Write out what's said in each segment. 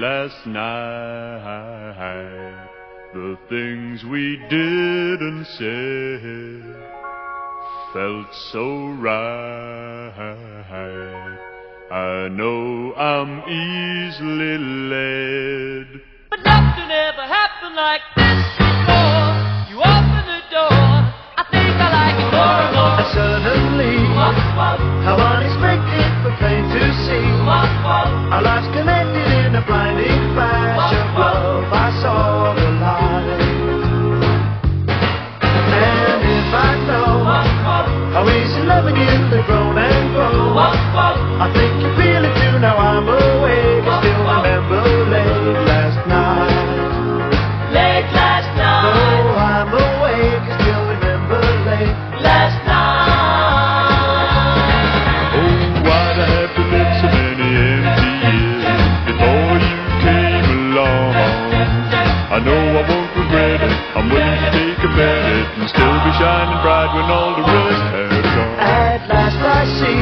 last night. The things we did and said felt so right. I know I'm easily led, but nothing ever happened like this before. You open the door, I think I like it more and more. And suddenly, how unexpected but plain to see, our lives connected in a blinding flash. Above I saw the light, and if I know how easy loving you has grown and grown, I think you feel it too. Now I'm awake, I still remember late last night. Late last night. No, I'm awake, I still remember late Last night. oh, why'd I have to live so many empty years before you came along? I know I won't regret it, I'm willing to take a bet and still be shining bright when all the rest have gone. At last I see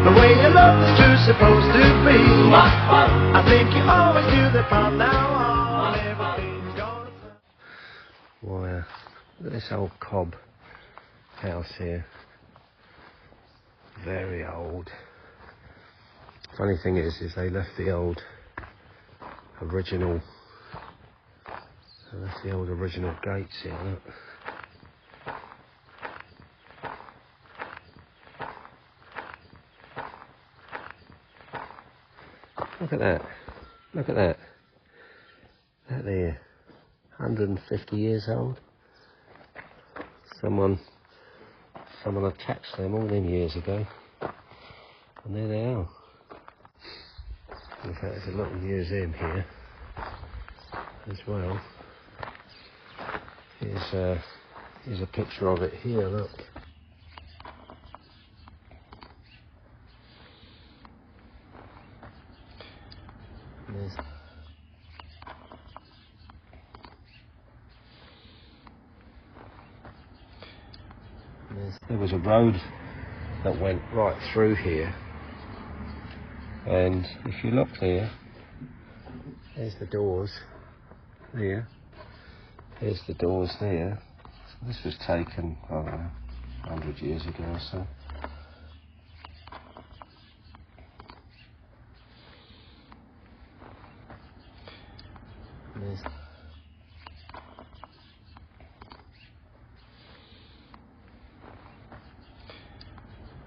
the way your love is true supposed to be. I think you always knew that from now on everything's gonna be. Wow, look at this old cob house here. Very old. Funny thing is they left the old original. They left the old original gates here. Look. Look at that. Look at that. That there. 150 years old. Someone attached them all them years ago. And there they are. In fact, there's a little museum here as well. Here's a picture of it here, look. There was a road that went right through here, and if you look there, there's the doors there, there's the doors there. So this was taken, I don't know, 100 years ago or so.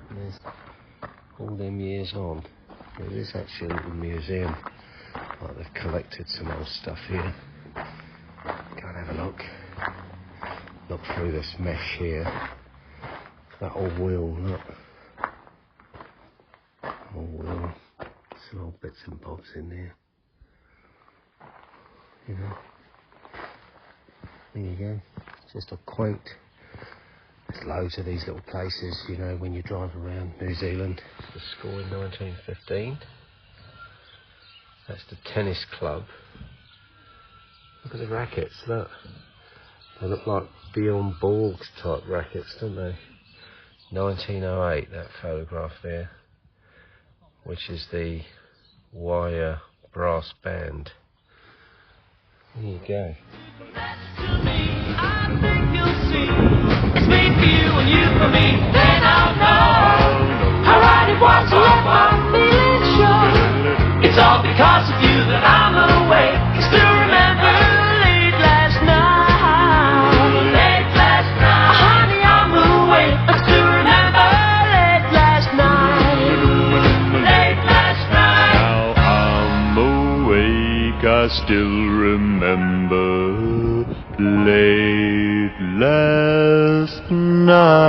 There's all them years on. There is actually a little museum. Like they've collected some old stuff here. Go and have a look. Look through this mesh here. That old wheel, look. Old wheel. Some old bits and bobs in there. You know. There you go. Just a quaint. There's loads of these little places, you know, when you drive around New Zealand. The school in 1915. That's the tennis club. Look at the rackets, look. They look like Bjorn Borg's type rackets, don't they? 1908, that photograph there. Which is the wire brass band. There you go. And you for me, then I'll know how right it was to let my feelings show. It's all because of you that I'm awake. I still remember late last night. Late last night. Honey, I'm awake. I still remember late last night. Late last night. Now I'm awake, I still remember late last night.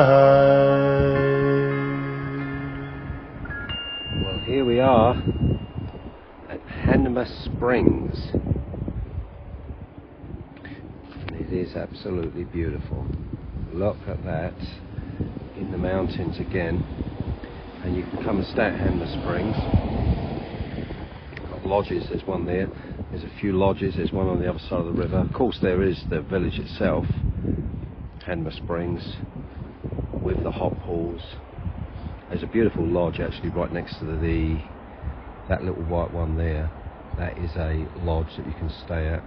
Well, here we are at Hanmer Springs. And it is absolutely beautiful. Look at that in the mountains again. And you can come and stay at Hanmer Springs. Got lodges, there's one there. There's a few lodges, there's one on the other side of the river. Of course there is the village itself, Hanmer Springs, with the hot pools. There's a beautiful lodge actually right next to that little white one there. that is a lodge that you can stay at,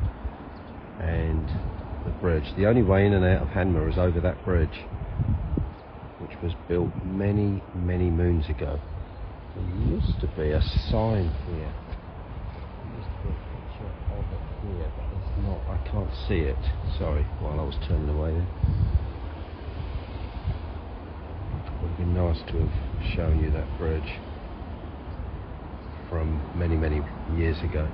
and the bridge. The only way in and out of Hanmer is over that bridge, which was built many, many moons ago. There used to be a sign here. There used to be a picture of it here, but it's not. I can't see it. Sorry, while I was turning away there. It would have been nice to have shown you that bridge from many, many years ago.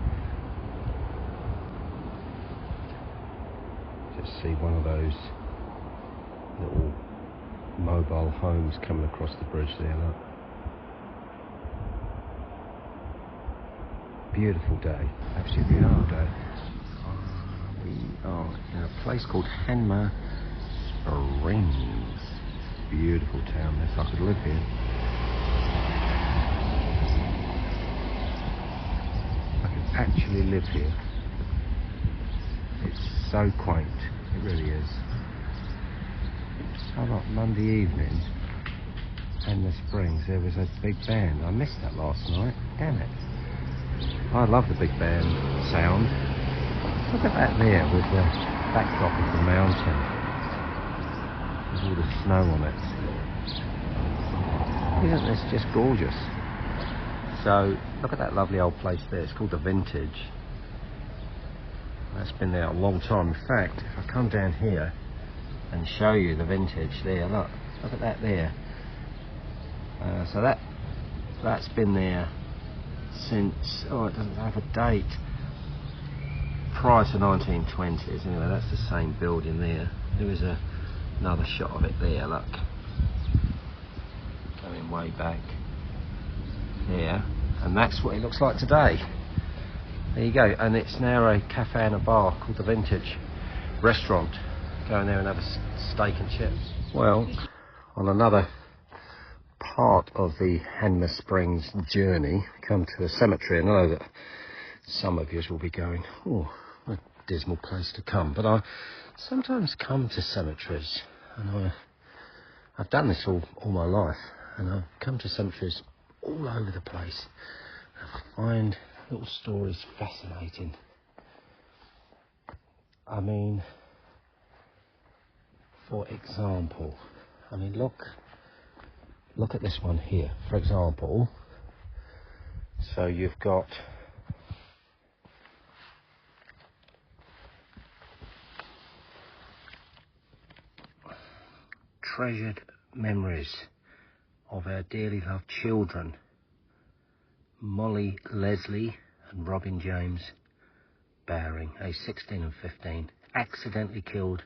Just see one of those little mobile homes coming across the bridge there, look. Beautiful day, absolutely beautiful day. We are in a place called Hanmer Springs. Beautiful town, if I could live here. I could actually live here. It's so quaint, it really is. Oh look, Monday evening, Hanmer Springs, there was a big band. I missed that last night, damn it. I love the big band sound. Look at that there with the backdrop of the mountain, with all the snow on it. Isn't this just gorgeous? So, look at that lovely old place there. It's called the Vintage. That's been there a long time. In fact, if I come down here and show you the Vintage there, look at that there. So that's been there since, oh, it doesn't have a date, prior to 1920s. Anyway, that's the same building there. There is another shot of it there, look, going way back there, and that's what it looks like today. There you go. And it's now a cafe and a bar called the Vintage Restaurant. Go in there and have a steak and chips. Well, on another part of the Hanmer Springs journey, come to a cemetery. And I know that some of you will be going, oh, a dismal place to come, but I sometimes come to cemeteries, and I've done this all my life, and I've come to cemeteries all over the place. I find little stories fascinating. I mean, for example, look at this one here, for example. So you've got treasured memories of our dearly loved children, Molly Leslie and Robin James Bowring, aged 16 and 15, accidentally killed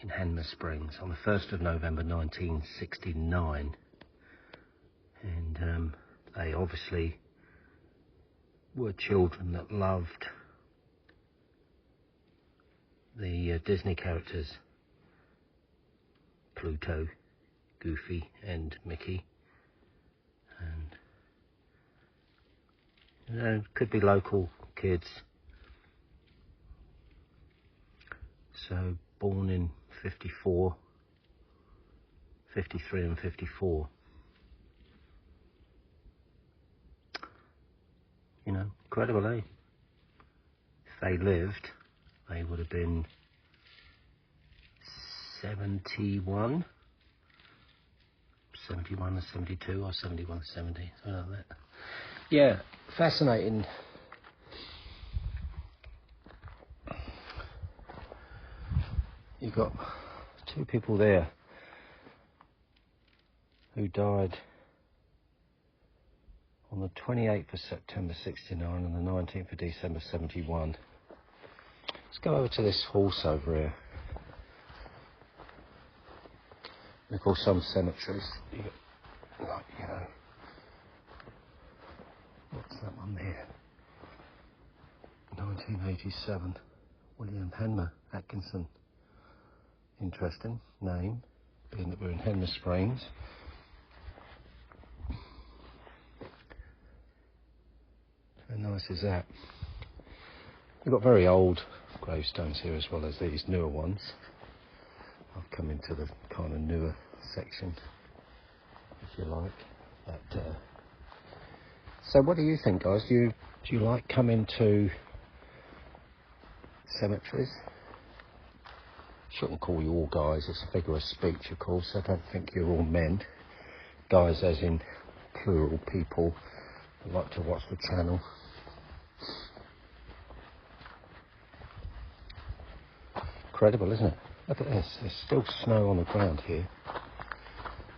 in Hanmer Springs on the 1st of November 1969. And they obviously were children that loved the Disney characters Pluto, Goofy and Mickey. And you know, could be local kids. So born in 54, 53 and 54. You know, incredible, eh? If they lived, they would have been 71 or 72 or 71 or 70, something like that. Yeah, fascinating. You've got two people there who died on the 28th of September 69 and the 19th of December 71. Let's go over to this horse over here. Of course, some cemeteries, like, you know, what's that one there? 1987, William Hanmer Atkinson. Interesting name, being that we're in Hanmer Springs. How nice is that? We've got very old gravestones here as well as these newer ones. I've come into the kind of newer section, if you like, that So what do you think, guys? Do you like coming to cemeteries? Shouldn't call you all guys, it's a figure of speech, of course. I don't think you're all men. Guys as in plural people who like to watch the channel. Incredible, isn't it? Look at this, there's still snow on the ground here.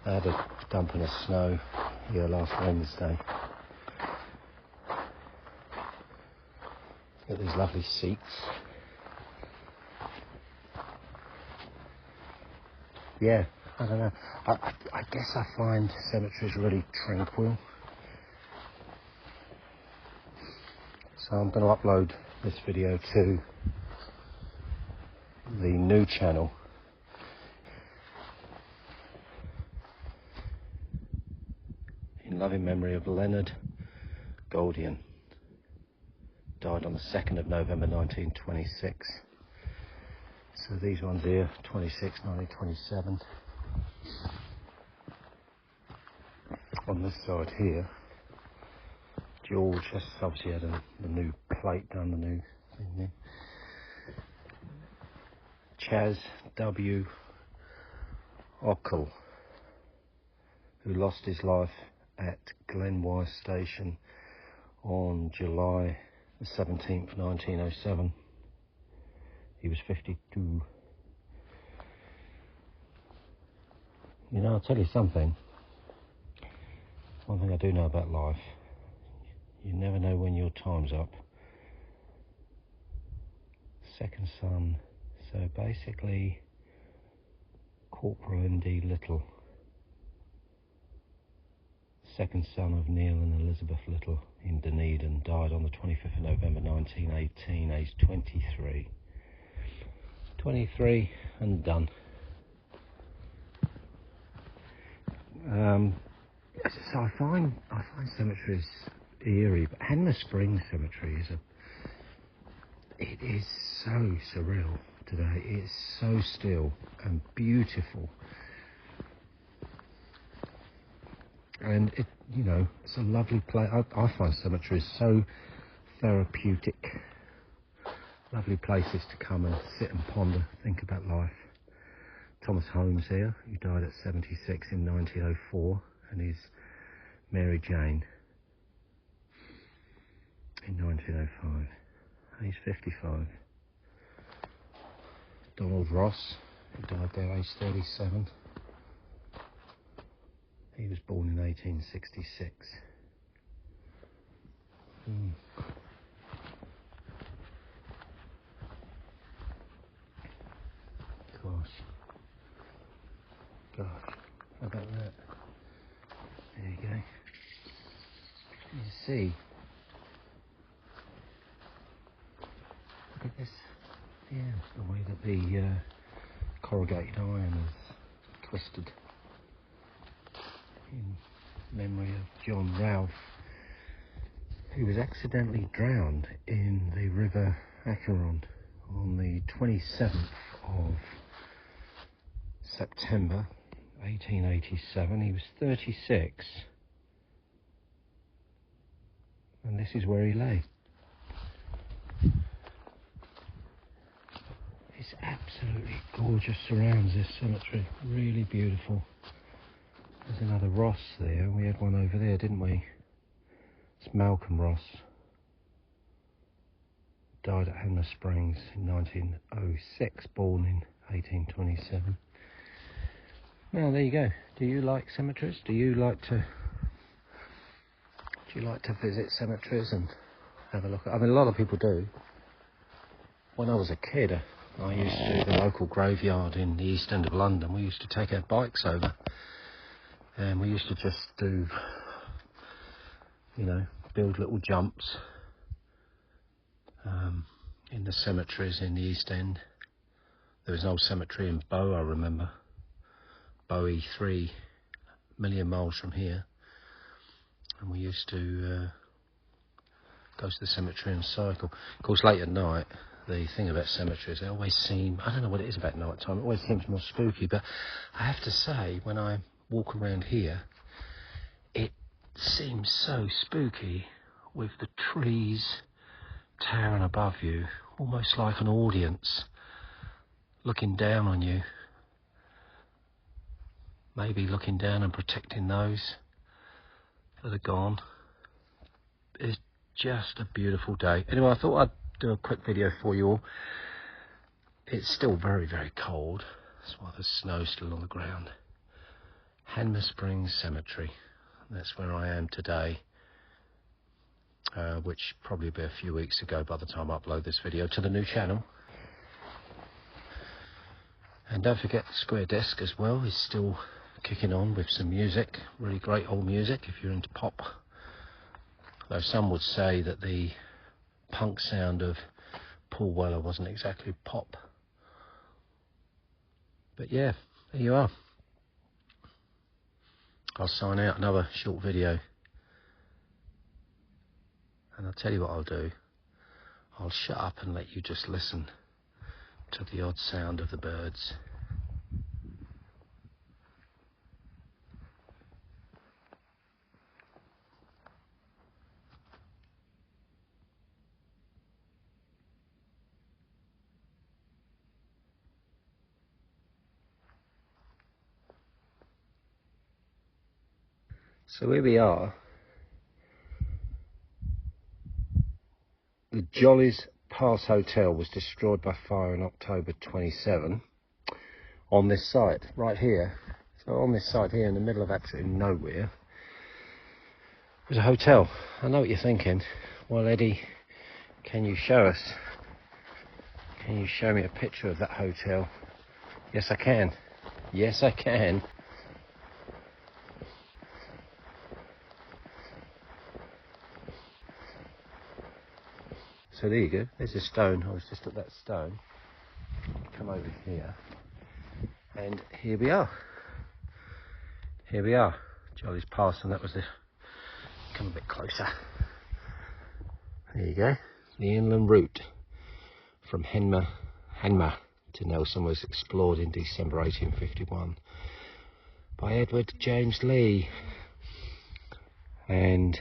I had a dumping of snow here last Wednesday. Look at these lovely seats. Yeah, I don't know. I guess I find cemeteries really tranquil. So I'm going to upload this video to the new channel. In loving memory of Leonard Goldian. Died on the 2nd of November 1926. So these ones here, 1927. On this side here, George has obviously had the new plate done, the new thing there. Chaz W. Ockle, who lost his life at Glenwise Station on July the 17th, 1907. He was 52. You know, I'll tell you something. One thing I do know about life, you never know when your time's up. Second son, so basically Corporal M.D. Little, second son of Neil and Elizabeth Little in Dunedin, died on the 25th of November 1918, aged 23. 23 and done. So I find cemeteries eerie, but Hanmer Springs Cemetery is so surreal today. It's so still and beautiful, and it's a lovely place. I find cemeteries so therapeutic. Lovely places to come and sit and ponder, think about life. Thomas Holmes here, who died at 76 in 1904, and his Mary Jane in 1905. He's 55. Donald Ross, who died there aged 37. He was born in 1866. Gosh, how about that? There you go. You see, look at this. Yeah, the way that the corrugated iron is twisted. In memory of John Ralph, who was accidentally drowned in the River Acheron on the 27th of September 1887. He was 36, and this is where he lay. It's absolutely gorgeous surrounds, this cemetery, really beautiful. There's another Ross there, we had one over there, didn't we? It's Malcolm Ross. Died at Hanmer Springs in 1906, born in 1827. Well, there you go. Do you like cemeteries? Do you like to visit cemeteries and have a look at? I mean, a lot of people do. When I was a kid, I used to do the local graveyard in the East End of London. We used to take our bikes over, and we used to just do, build little jumps in the cemeteries in the East End. There was an old cemetery in Bow, I remember. Bowie 3 million miles from here, and we used to go to the cemetery and cycle. Of course, late at night, the thing about cemeteries, they always seem, I don't know what it is about night time, it always seems more spooky, but I have to say, when I walk around here, it seems so spooky with the trees towering above you, almost like an audience looking down on you. Maybe looking down and protecting those that are gone. It's just a beautiful day. Anyway, I thought I'd do a quick video for you all. It's still very, very cold. That's why there's snow still on the ground. Hanmer Springs Cemetery. That's where I am today. Which probably be a few weeks ago by the time I upload this video to the new channel. And don't forget the Square Desk as well is still kicking on with some music, really great old music if you're into pop. Though some would say that the punk sound of Paul Weller wasn't exactly pop. But yeah, there you are. I'll sign out another short video. And I'll tell you what I'll do. I'll shut up and let you just listen to the odd sound of the birds. So here we are. The Jollies Pass Hotel was destroyed by fire in October 27 on this site, right here. So on this site here in the middle of absolutely nowhere was a hotel. I know what you're thinking. Well, Eddie, can you show us? Can you show me a picture of that hotel? Yes, I can. Yes, I can. So there you go, there's a stone. I was just at that stone. Come over here. And here we are. Here we are. Jollies Pass, and that was the... Come a bit closer. There you go. The inland route from Hanmer to Nelson was explored in December 1851 by Edward James Lee. And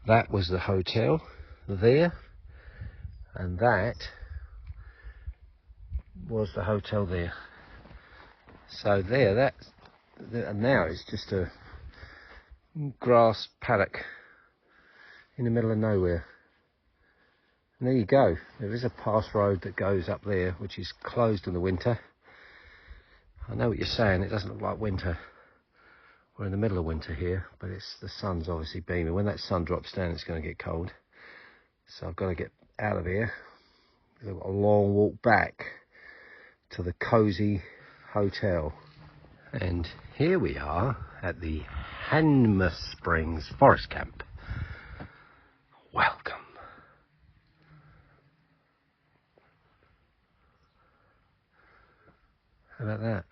that was the hotel there, and that was the hotel there. So there, that's, and now it's just a grass paddock in the middle of nowhere. And there you go. There is a pass road that goes up there, which is closed in the winter. I know what you're saying, it doesn't look like winter. We're in the middle of winter here, but it's the sun's obviously beaming. When that sun drops down, it's going to get cold. So I've got to get out of here. I've got a long walk back to the cosy hotel. And here we are at the Hanmer Springs Forest Camp. Welcome. How about that?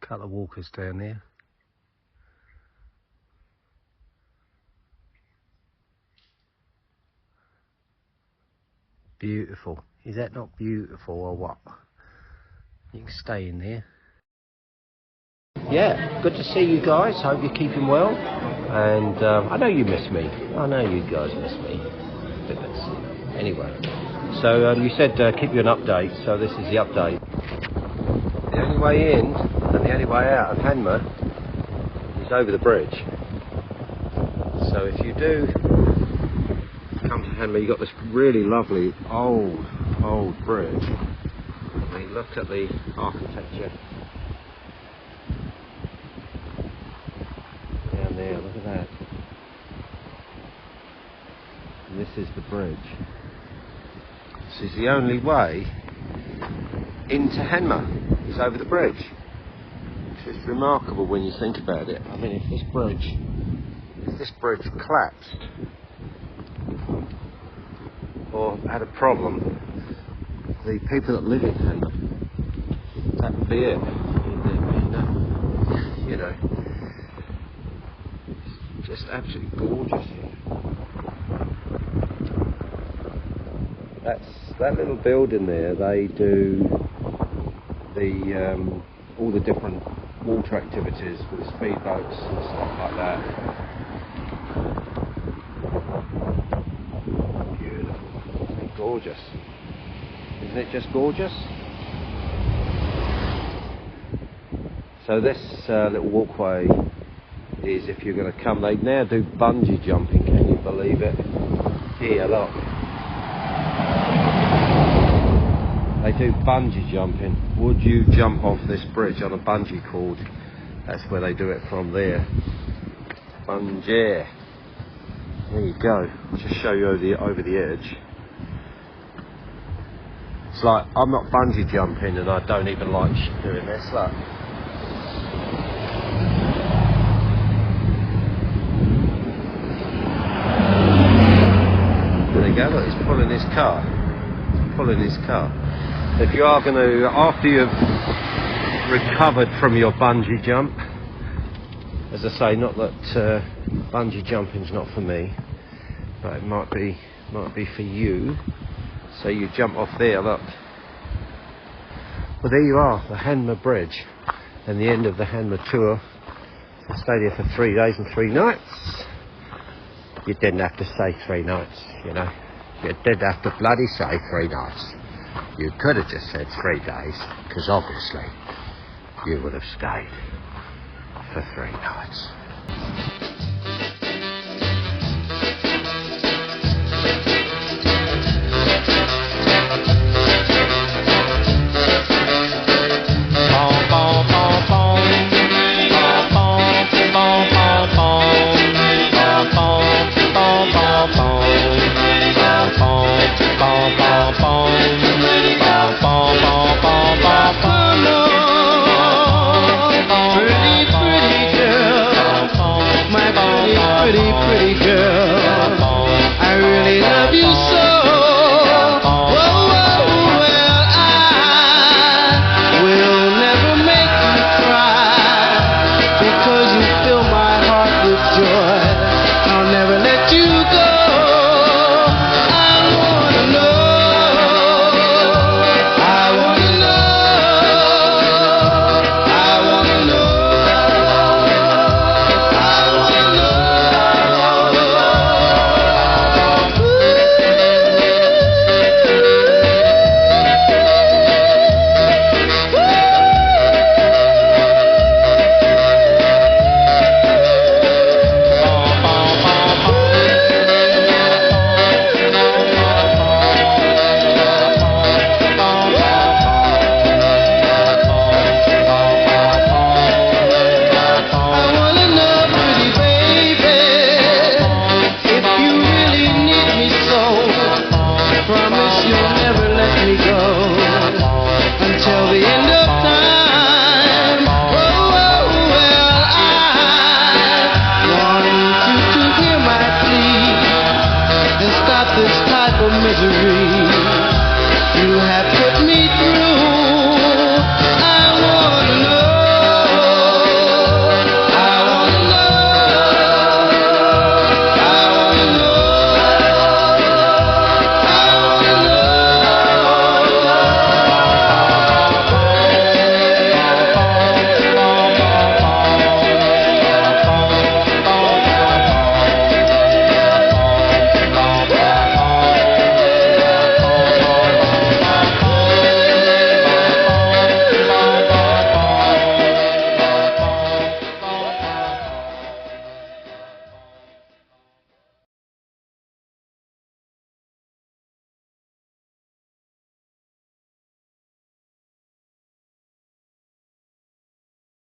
A couple of walkers down there. Beautiful. Is that not beautiful or what? You can stay in there. Yeah, good to see you guys. Hope you're keeping well. And I know you miss me. I know you guys miss me. Anyway, so you said keep you an update. So this is the update. The only way in and the only way out of Hanmer is over the bridge. So if you do come to Hanmer, you've got this really lovely old bridge. I mean, look at the architecture down there, look at that. And this is the bridge. This is the only way into Hanmer, is over the bridge. Which is remarkable when you think about it. I mean, if this bridge collapsed or had a problem, the people that live in Hanmer, that would be it. You know, it's just absolutely gorgeous here. That little building there. They do the all the different water activities with speedboats and stuff like that. Beautiful. Isn't it gorgeous? Isn't it just gorgeous? So this little walkway is, if you're going to come, they now do bungee jumping, can you believe it? Here, look. They do bungee jumping. Would you jump off this bridge on a bungee cord? That's where they do it from there. Bungee. There you go. I'll just show you over the edge. It's like, I'm not bungee jumping and I don't even like doing this. Look. There you go, look, he's pulling his car. He's pulling his car. If you are going to, after you've recovered from your bungee jump, as I say, not that bungee jumping's not for me, but it might be for you. So you jump off there, look. Well, there you are, the Hanmer Bridge, and the end of the Hanmer tour. I stayed here for 3 days and 3 nights. You didn't have to say 3 nights, you know. You didn't have to bloody say 3 nights. You could have just said 3 days, because obviously you would have stayed for 3 nights.